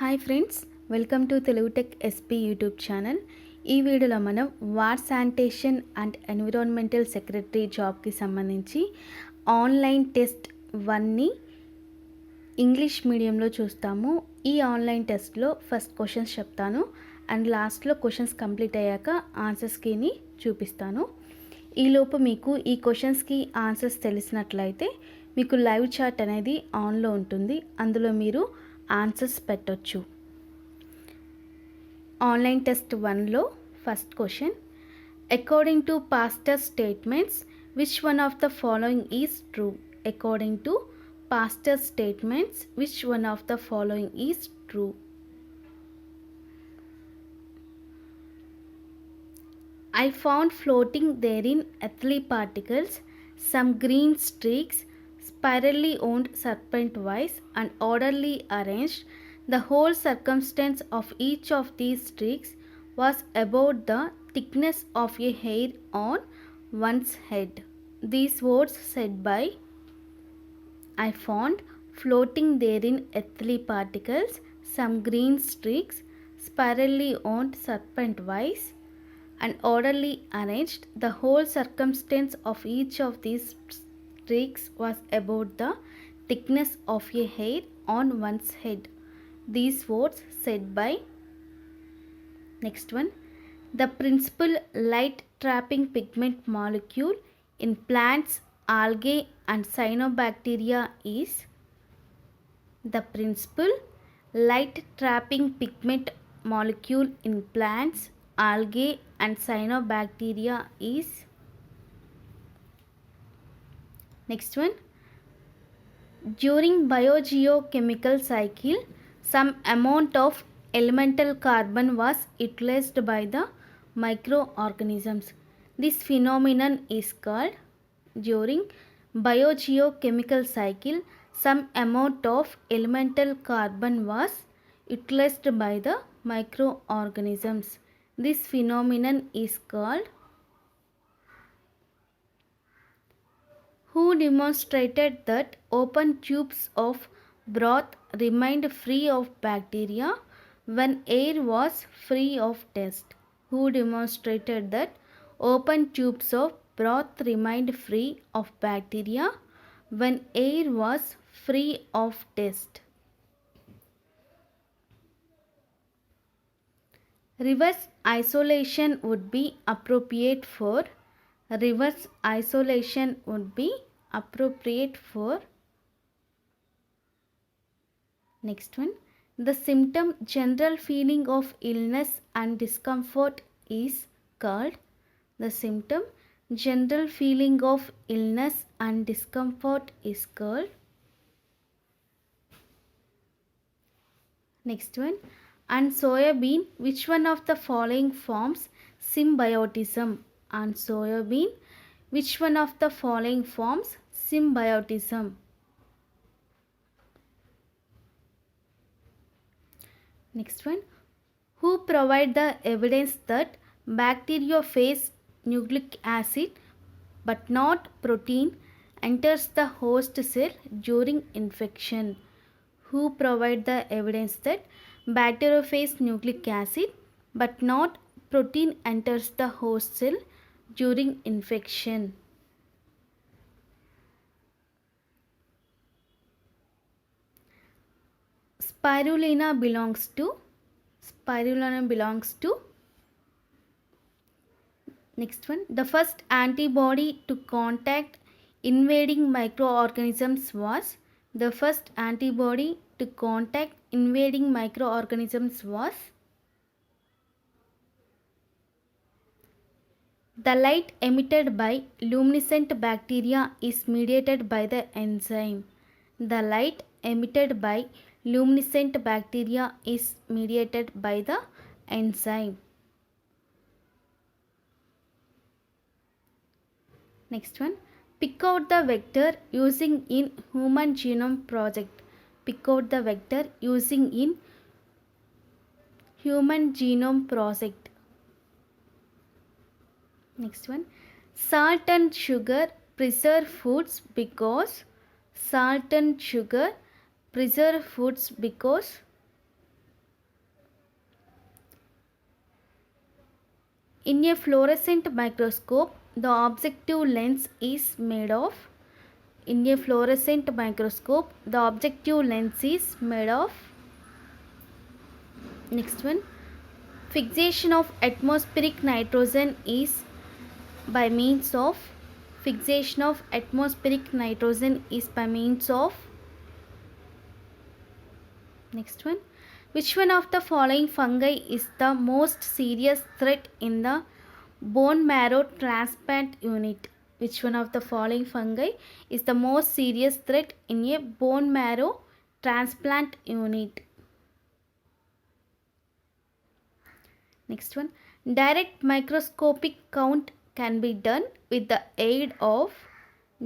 Hi friends, welcome to Telugu tech SP YouTube channel. ఈ వీడియోలో మనం water sanitation and environmental secretary జాబ్కి సంబంధించి ఆన్లైన్ టెస్ట్ 1ని ఇంగ్లీష్ మీడియంలో చూస్తాము. ఈ ఆన్లైన్ టెస్ట్లో ఫస్ట్ క్వశ్చన్స్ చెప్తాను అండ్ లాస్ట్లో క్వశ్చన్స్ కంప్లీట్ అయ్యాక ఆన్సర్స్ కీని చూపిస్తాను. ఈలోపు మీకు ఈ క్వశ్చన్స్కి ఆన్సర్స్ తెలిసినట్లయితే మీకు లైవ్ చాట్ అనేది ఆన్లో ఉంటుంది. అందులో మీరు ఆన్సర్స్ పెట్టొచ్చు. ఆన్లైన్ టెస్ట్ 1లో first question, according to pastor statements which one of the following is true? According to pastor statements which one of the following is true? I found floating therein earthly particles, some green streaks, spirally wound serpent-wise and orderly arranged. The whole circumstance of each of these streaks was about the thickness of a hair on one's head. These words said by I found floating therein earthly particles, some green streaks, spirally wound serpent-wise and orderly arranged. The whole circumstance of each of these streaks was about the thickness of a hair on one's head. These words said by. Next one, the principal light trapping pigment molecule in plants, algae and cyanobacteria is. The principal light trapping pigment molecule in plants, algae and cyanobacteria is. Next one, during biogeochemical cycle some amount of elemental carbon was utilized by the microorganisms. This phenomenon is called. During biogeochemical cycle some amount of elemental carbon was utilized by the microorganisms. This phenomenon is called. Who demonstrated that open tubes of broth remained free of bacteria when air was free of dust? Who demonstrated that open tubes of broth remained free of bacteria when air was free of dust? Reverse isolation would be appropriate for. Reverse isolation would be appropriate for. Next one, the symptom general feeling of illness and discomfort is called. The symptom general feeling of illness and discomfort is called. Next one, and soybean which one of the following forms symbiotism? And soybean which one of the following forms symbiotism? Next one, who provide the evidence that bacteria face nucleic acid but not protein enters the host cell during infection? Who provide the evidence that bacteria face nucleic acid but not protein enters the host cell during infection? Spirulina belongs to. Next one, the first antibody to contact invading microorganisms was. The first antibody to contact invading microorganisms was. The light emitted by luminescent bacteria is mediated by the enzyme. The light emitted by luminescent bacteria is mediated by the enzyme. Next one, pick out the vector using in Human Genome Project. Pick out the vector using in Human Genome Project. Next one, salt and sugar preserve foods because. Salt and sugar preserve foods because. In a fluorescent microscope, the objective lens is made of. In a fluorescent microscope, the objective lens is made of. Next one. Fixation of atmospheric nitrogen is by means of. Fixation of atmospheric nitrogen is by means of. Next one. Which one of the following fungi is the most serious threat in the bone marrow transplant unit? Which one of the following fungi is the most serious threat in a bone marrow transplant unit? Next one. Direct microscopic count can be done with the aid of.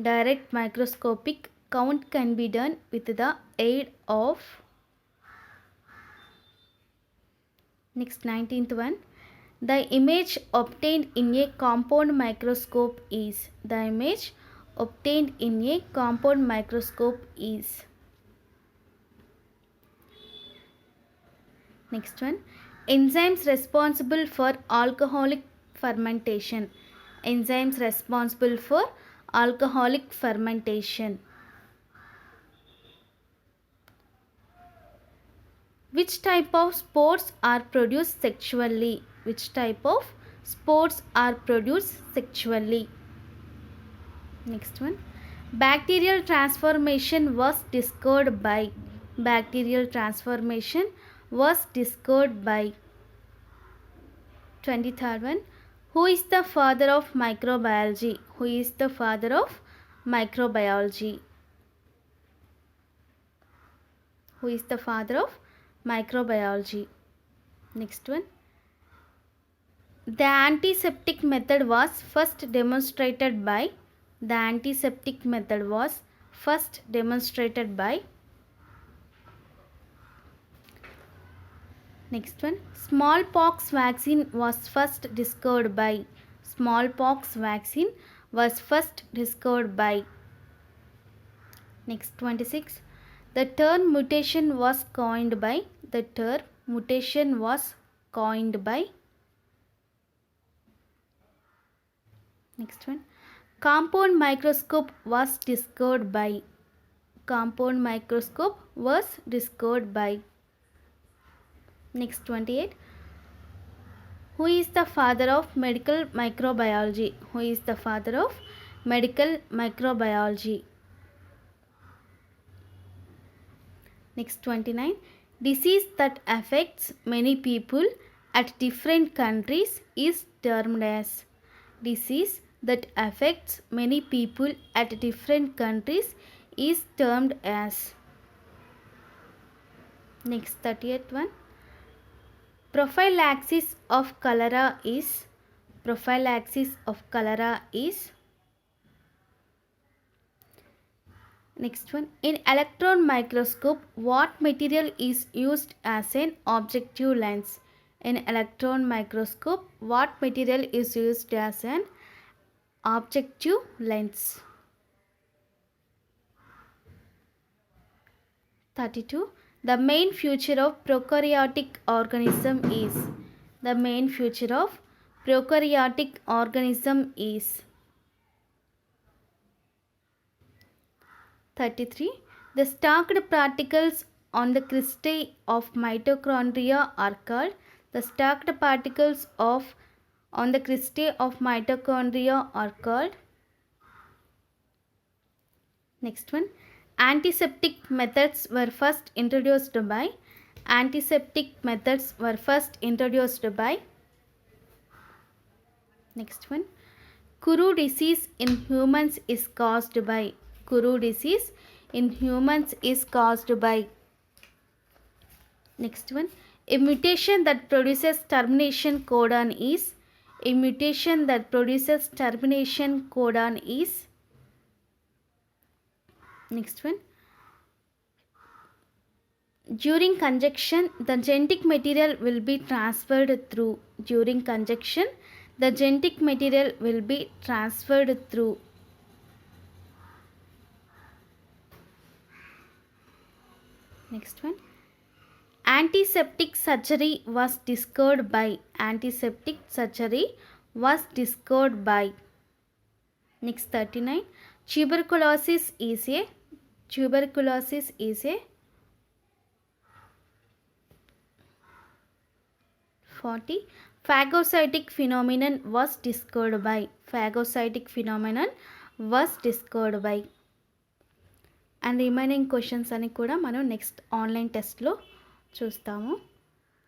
Direct microscopic count can be done with the aid of. Next, 19th one. The image obtained in a compound microscope is. The image obtained in a compound microscope is. Next one. Enzymes responsible for alcoholic fermentation. Enzymes responsible for alcoholic fermentation. Which type of spores are produced sexually? Which type of spores are produced sexually? Next one. Bacterial transformation was discovered by. Bacterial transformation was discovered by. 23rd one. Who is the father of microbiology? Who is the father of microbiology? Who is the father of microbiology? Next one. The antiseptic method was first demonstrated by. The antiseptic method was first demonstrated by. Next one. Smallpox vaccine was first discovered by. Smallpox vaccine was first discovered by. Next, 26. The term mutation was coined by. The term mutation was coined by. Next one. Compound microscope was discovered by. Compound microscope was discovered by. Next, 28. Who is the father of medical microbiology? Who is the father of medical microbiology? Next, 29. Disease that affects many people at different countries is termed as. Disease that affects many people at different countries is termed as. Next, 30th one. Prophylaxis of cholera is. Prophylaxis of cholera is. Next one. In electron microscope, what material is used as an objective lens? In electron microscope, what material is used as an objective lens? 32. The main feature of prokaryotic organism is. The main feature of prokaryotic organism is. 33. The stacked particles on the cristae of mitochondria are called. The stacked particles on the cristae of mitochondria are called. Next one. Antiseptic methods were first introduced by. Antiseptic methods were first introduced by. Next one. Kuru disease in humans is caused by. Kuru disease in humans is caused by. Next one. A mutation that produces termination codon is. A mutation that produces termination codon is. Next one. During conjunction, the genetic material will be transferred through. During conjunction, the genetic material will be transferred through. Next one. Antiseptic surgery was discovered by. Antiseptic surgery was discovered by. Next 39. Tuberculosis is a. 40. Phagocytic phenomenon was discovered by. Phagocytic phenomenon was discovered by. And remaining questions అని కూడా మనం next online టెస్ట్లో చూస్తాము.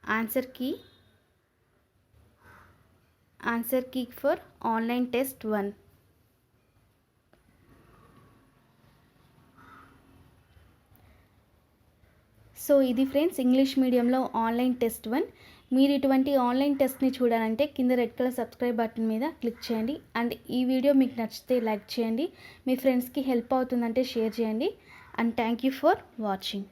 Answer key for online test 1. So ఇది friends English మీడియంలో online test 1. మీరు ఇటువంటి online టెస్ట్ని చూడాలంటే కింద రెడ్ కలర్ సబ్స్క్రైబ్ బటన్ మీద క్లిక్ చేయండి. అండ్ ఈ వీడియో మీకు నచ్చితే లైక్ చేయండి, మీ ఫ్రెండ్స్కి హెల్ప్ అవుతుందంటే షేర్ చేయండి. And thank you for watching.